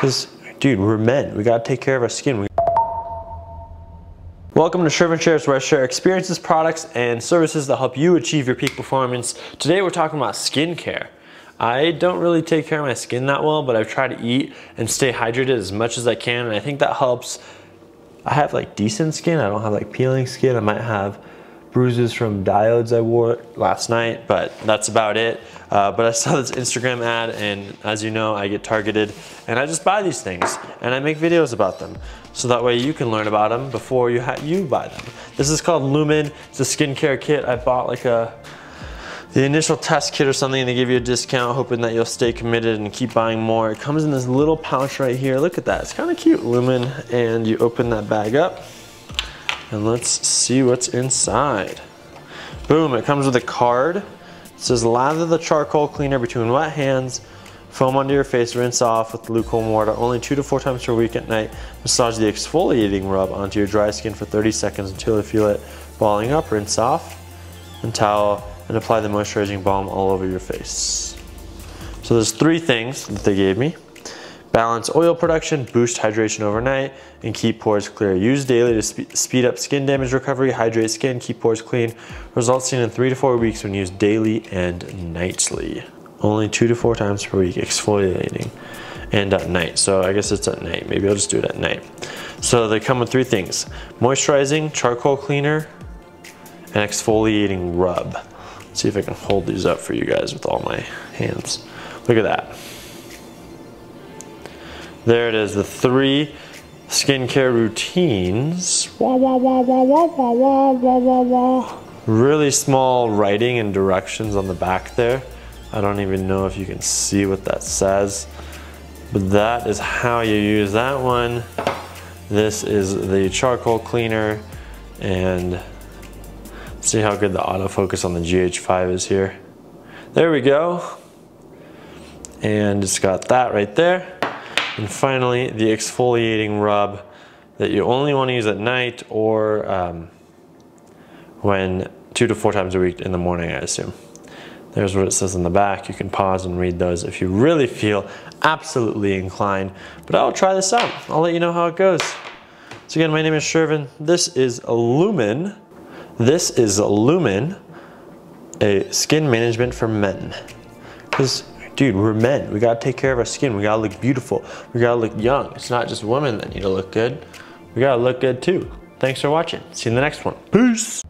Because, dude, we're men. We gotta take care of our skin. Welcome to Shervin Shares, where I share experiences, products, and services that help you achieve your peak performance. Today we're talking about skincare. I don't really take care of my skin that well, but I've tried to eat and stay hydrated as much as I can, and I think that helps. I have like decent skin. I don't have like peeling skin. I might have bruises from diodes I wore last night, but that's about it. But I saw this Instagram ad, and as you know, I get targeted, and I just buy these things and I make videos about them. So that way you can learn about them before you buy them. This is called Lumin. It's a skincare kit. I bought like the initial test kit or something, and they give you a discount, hoping that you'll stay committed and keep buying more. It comes in this little pouch right here. Look at that, it's kind of cute, Lumin. And you open that bag up, and let's see what's inside. Boom, it comes with a card. It says lather the charcoal cleaner between wet hands, foam under your face, rinse off with lukewarm water only 2 to 4 times per week at night. Massage the exfoliating rub onto your dry skin for 30 seconds until you feel it balling up. Rinse off and towel, and apply the moisturizing balm all over your face. So there's 3 things that they gave me. Balance oil production, boost hydration overnight, and keep pores clear. Use daily to speed up skin damage recovery, hydrate skin, keep pores clean. Results seen in 3 to 4 weeks when used daily and nightly. Only 2 to 4 times per week, exfoliating, and at night. So I guess it's at night. Maybe I'll just do it at night. So they come with 3 things: moisturizing, charcoal cleaner, and exfoliating rub. Let's see if I can hold these up for you guys with all my hands. Look at that. There it is, the 3 skincare routines. Wah, wah, wah, wah, wah, wah, wah, wah, wah, wah. Really small writing and directions on the back there. I don't even know if you can see what that says, but that is how you use that one. This is the charcoal cleaner, and see how good the autofocus on the GH5 is here. There we go. And it's got that right there. And finally, the exfoliating rub that you only want to use at night, or when 2 to 4 times a week in the morning, I assume. There's what it says in the back. You can pause and read those if you really feel absolutely inclined. But I'll try this out. I'll let you know how it goes. So again, my name is Shervin. This is Lumin. This is Lumin, a skin management for men. Because, dude, we're men. We gotta take care of our skin. We gotta look beautiful. We gotta look young. It's not just women that need to look good. We gotta look good too. Thanks for watching. See you in the next one. Peace.